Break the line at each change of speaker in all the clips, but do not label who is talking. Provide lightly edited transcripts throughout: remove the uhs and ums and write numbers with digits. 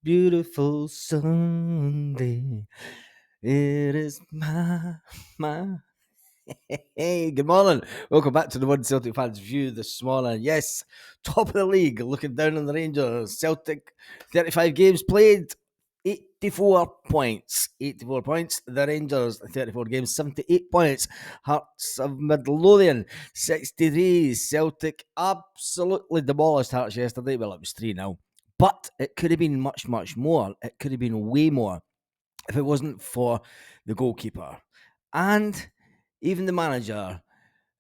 beautiful Sunday. It is my. Hey, good morning. Welcome back to the One Celtic Fans View this morning. Yes, top of the league, looking down on the Rangers. Celtic, 35 games played, 84 points. 84 points. The Rangers, 34 games, 78 points. Hearts of Midlothian, 63. Celtic absolutely demolished Hearts yesterday. Well, it was 3-0. But it could have been much, much more. It could have been way more if it wasn't for the goalkeeper. And even the manager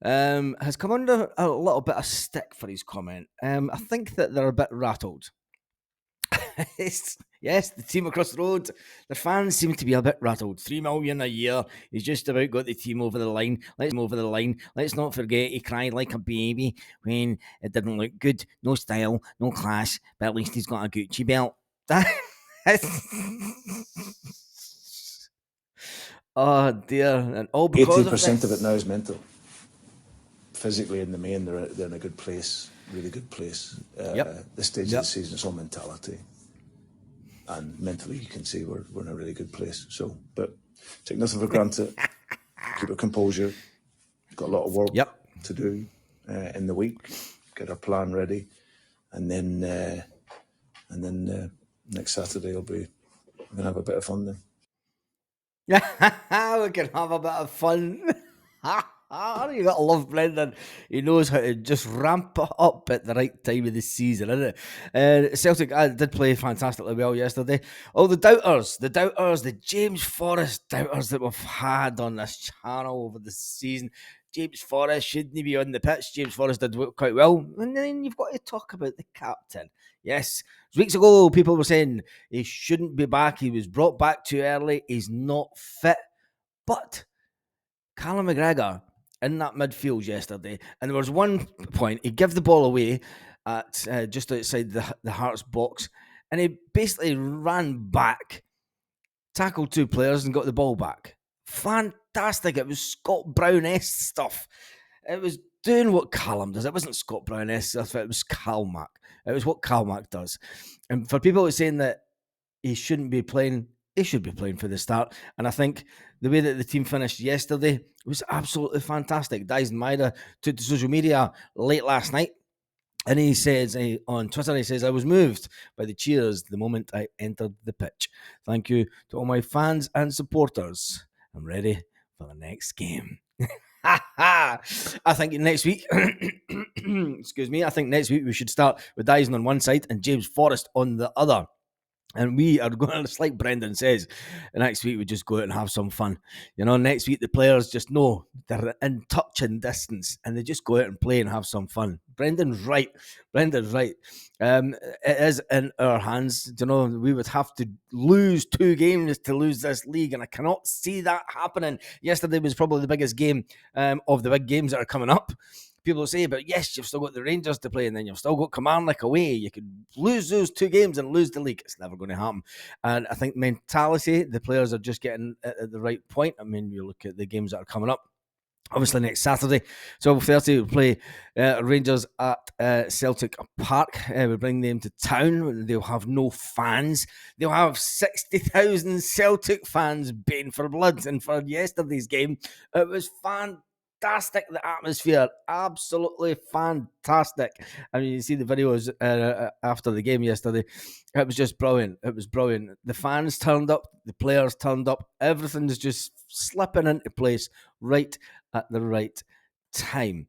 has come under a little bit of stick for his comment. I think that they're a bit rattled. Yes, the team across the road, the fans seem to be a bit rattled. 3 million a year. He's just about got the team over the line. Let's not forget he cried like a baby when it didn't look good. No style, no class, but at least he's got a Gucci belt. Oh dear, and all because
80% of it now is mental. Physically, in the main, they're in a good place, really good place. This stage of the season, it's all mentality, and mentally, you can see we're in a really good place. So, but take nothing for granted. Keep our composure. Got a lot of work to do in the week. Get our plan ready, and then next Saturday we're gonna have a bit of fun then.
We can have a bit of fun. You gotta love Brendan. He knows how to just ramp it up at the right time of the season, isn't it? Celtic did play fantastically well yesterday. Oh, the doubters, the James Forrest doubters that we've had on this channel over the season. James Forrest shouldn't he be on the pitch? James Forrest did quite well. And then you've got to talk about the captain. Yes, weeks ago, people were saying he shouldn't be back. He was brought back too early. He's not fit. But Callum McGregor in that midfield yesterday, and there was one point he gave the ball away at just outside the Hearts box, and he basically ran back, tackled two players, and got the ball back. Fantastic! It was Scott Brown-esque stuff. It was doing what Callum does. It wasn't Scott Brown-esque stuff. It was Calmac. It was what Calmac does. And for people who are saying that he shouldn't be playing, he should be playing for the start. And I think the way that the team finished yesterday was absolutely fantastic. Dyson Maeda took to social media late last night, and he says on Twitter, he says, I was moved by the cheers the moment I entered the pitch. Thank you to all my fans and supporters. I'm ready for the next game. I think next week, excuse me, I think next week we should start with Dyson on one side and James Forrest on the other. And we are going to, like Brendan says, next week we just go out and have some fun. You know, next week the players just know they're in touching distance and they just go out and play and have some fun. Brendan's right. It is in our hands. You know, we would have to lose 2 games to lose this league, and I cannot see that happening. Yesterday was probably the biggest game of the big games that are coming up. People say, but yes, you've still got the Rangers to play, and then you've still got Kilmarnock away. You could lose those 2 games and lose the league. It's never going to happen. And I think mentality, the players are just getting at the right point. I mean, you look at the games that are coming up. Obviously, next Saturday, 12:30, we'll play Rangers at Celtic Park. We'll bring them to town. They'll have no fans. They'll have 60,000 Celtic fans baying for blood. And for yesterday's game, it was fantastic. The atmosphere, absolutely fantastic. I mean, you see the videos after the game yesterday. It was just brilliant. It was brilliant. The fans turned up, the players turned up. Everything's just slipping into place right at the right time.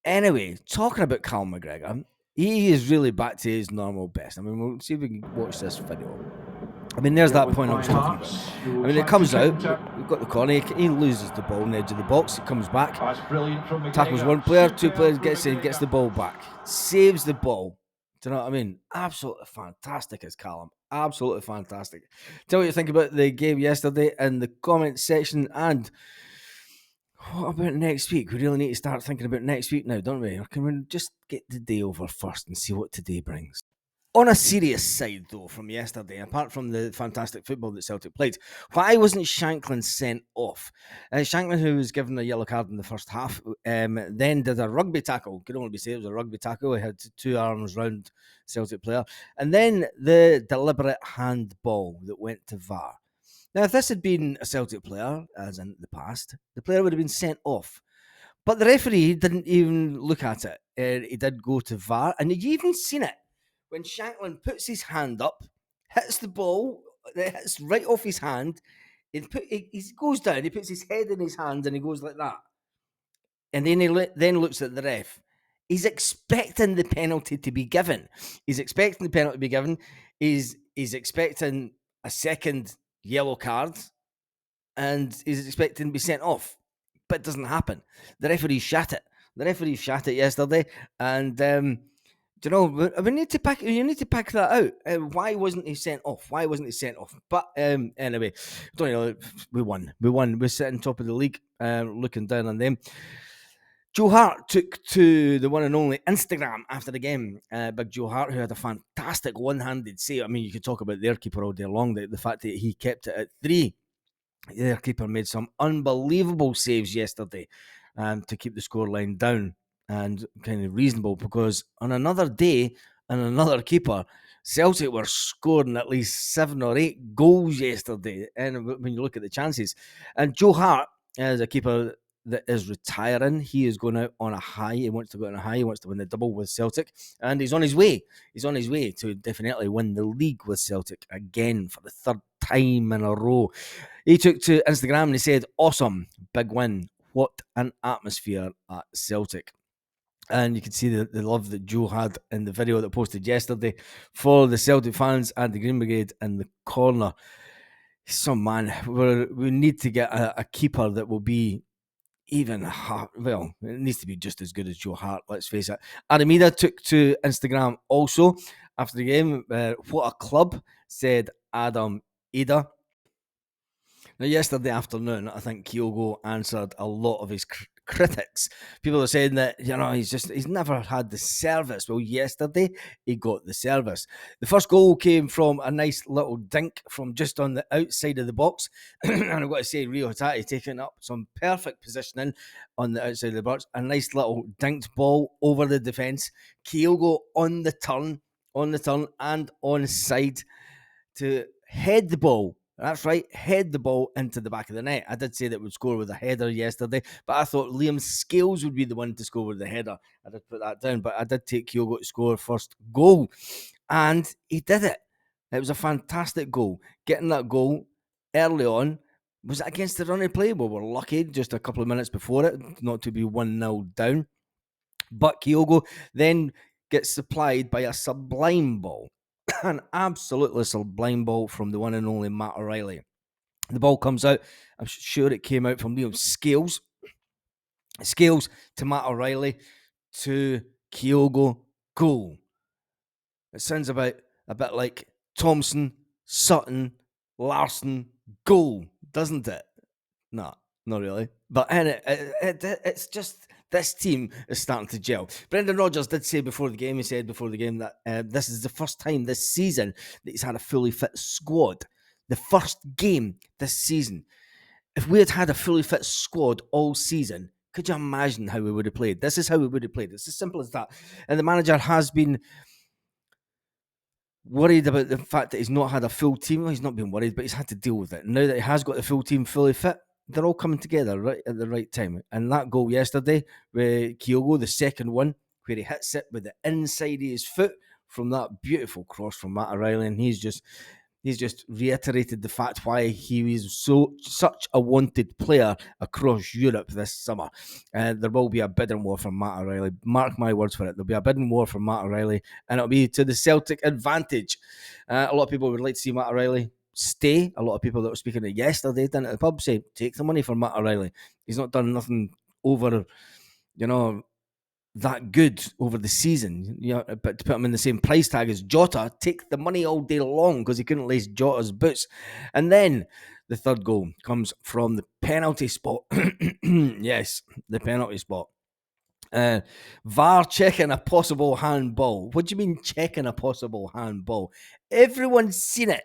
Anyway, talking about Callum McGregor, he is really back to his normal best. I mean, we'll see if we can watch this video. I mean, there's that point I was talking about. I mean, it comes out, we've got the corner, he loses the ball on the edge of the box, it comes back, tackles one player, 2 players, gets the ball back, saves the ball. Do you know what I mean? Absolutely fantastic is Callum. Absolutely fantastic. Tell me what you think about the game yesterday in the comment section, and what about next week? We really need to start thinking about next week now, don't we? Or can we just get the day over first and see what today brings? On a serious side, though, from yesterday, apart from the fantastic football that Celtic played, why wasn't Shanklin sent off? Shanklin, who was given a yellow card in the first half, then did a rugby tackle. Could only be said it was a rugby tackle. He had two arms round Celtic player. And then the deliberate handball that went to VAR. Now, if this had been a Celtic player, as in the past, the player would have been sent off. But the referee didn't even look at it. He did go to VAR, and you even seen it when Shanklin puts his hand up, hits the ball, it hits right off his hand. He goes down, he puts his head in his hand, and he goes like that. And then then looks at the ref. He's expecting the penalty to be given. He's expecting the penalty to be given. He's expecting a second yellow card, and he's expecting to be sent off. But it doesn't happen. The referee shat it. The referee shat it yesterday, and you know, we need to pick. You need to pick that out. Why wasn't he sent off? Why wasn't he sent off? But anyway, don't you know? We won. We won. We're sitting top of the league, looking down on them. Joe Hart took to the one and only Instagram after the game. Big Joe Hart, who had a fantastic one-handed save. I mean, you could talk about their keeper all day long. The fact that he kept it at 3. Their keeper made some unbelievable saves yesterday to keep the scoreline down and kind of reasonable, because on another day and another keeper, Celtic were scoring at least 7 or 8 goals yesterday. And when you look at the chances, and Joe Hart is a keeper that is retiring. He is going out on a high. He wants to go on a high. He wants to win the double with Celtic, and he's on his way. He's on his way to definitely win the league with Celtic again for the 3rd time in a row. He took to Instagram and he said, "Awesome, big win. What an atmosphere at Celtic." And you can see the love that Joe had in the video that posted yesterday for the Celtic fans and the Green Brigade in the corner. So, man, we need to get a keeper that will be even, well, it needs to be just as good as Joe Hart, let's face it. Aramida took to Instagram also after the game. What a club, said Adam Ida. Now, yesterday afternoon, I think Kyogo answered a lot of his critics. People are saying that, you know, he's never had the service. Well, yesterday, he got the service. The first goal came from a nice little dink from just on the outside of the box. And I've got to say, Rio Hatati taking up some perfect positioning on the outside of the box. A nice little dinked ball over the defence. Kyogo on the turn and on side to head the ball. That's right, head the ball into the back of the net. I did say that we'd score with a header yesterday, but I thought Liam Scales would be the one to score with the header. I did put that down, but I did take Kyogo to score first goal, and he did it. It was a fantastic goal. Getting that goal early on, was it against the running play? Well, we're lucky just a couple of minutes before it, not to be 1-0 down. But Kyogo then gets supplied by a sublime ball. An absolutely sublime ball from the one and only Matt O'Reilly. The ball comes out. I'm sure it came out from Liam Scales. Scales to Matt O'Reilly to Kyogo. Goal. It sounds a bit like Thompson, Sutton, Larson, goal, doesn't it? No, not really. But it's just this team is starting to gel. Brendan Rodgers did say before the game, that this is the first time this season that he's had a fully fit squad. The first game this season. If we had had a fully fit squad all season, could you imagine how we would have played? This is how we would have played. It's as simple as that. And the manager has been worried about the fact that he's not had a full team. Well, he's not been worried, but he's had to deal with it. Now that he has got the full team fully fit, they're all coming together right at the right time. And that goal yesterday with Kyogo, the second one, where he hits it with the inside of his foot from that beautiful cross from Matt O'Reilly, and he's just reiterated the fact why he is such a wanted player across Europe this summer. There will be a bidding war for Matt O'Reilly. Mark my words for it. There'll be a bidding war for Matt O'Reilly, and it'll be to the Celtic advantage. A lot of people would like to see Matt O'Reilly stay. A lot of people that were speaking to yesterday down at the pub say, take the money for Matt O'Reilly. He's not done nothing over, that good over the season, but to put him in the same price tag as Jota, take the money all day long because he couldn't lace Jota's boots. And then the third goal comes from the penalty spot. Yes, the penalty spot. Uh, VAR checking a possible handball. What do you mean checking a possible handball? Everyone's seen it.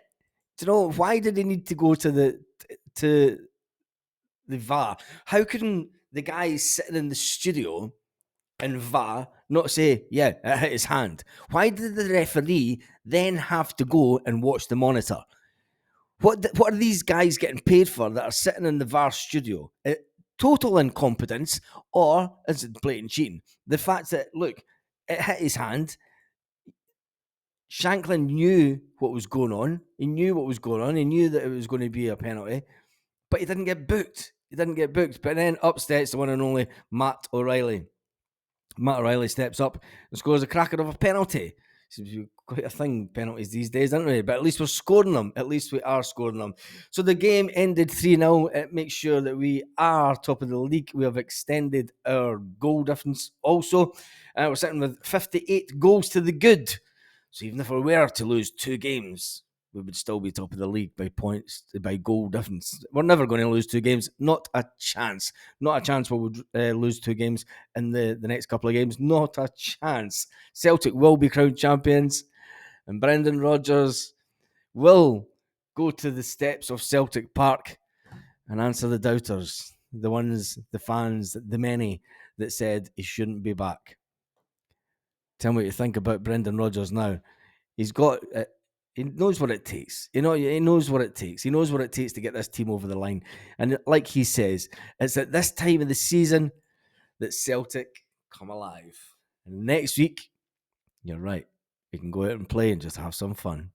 Do you know why did they need to go to to the VAR? How can the guy sitting in the studio and VAR not say, yeah, it hit his hand? Why did the referee then have to go and watch the monitor? What are these guys getting paid for that are sitting in the VAR studio? Total incompetence, or is it blatant cheating? The fact that, look, it hit his hand. Shanklin knew what was going on. He knew what was going on. He knew that it was going to be a penalty, but he didn't get booked. He didn't get booked. But then up steps the one and only Matt O'Reilly. Matt O'Reilly steps up and scores a cracker of a penalty. Seems to be quite a thing, penalties these days, aren't we? But at least we're scoring them. At least we are scoring them. So the game ended 3-0. It makes sure that we are top of the league. We have extended our goal difference also. We're sitting with 58 goals to the good. So even if we were to lose 2 games, we would still be top of the league by points, by goal difference. We're never going to lose 2 games. Not a chance. Not a chance we would lose 2 games in the next couple of games. Not a chance. Celtic will be crowned champions, and Brendan Rodgers will go to the steps of Celtic Park and answer the doubters, the ones, the fans, the many that said he shouldn't be back. Tell me what you think about Brendan Rodgers now. He's got. He knows what it takes. You know, he knows what it takes. He knows what it takes to get this team over the line. And like he says, it's at this time of the season that Celtic come alive. And next week, you're right. We can go out and play and just have some fun.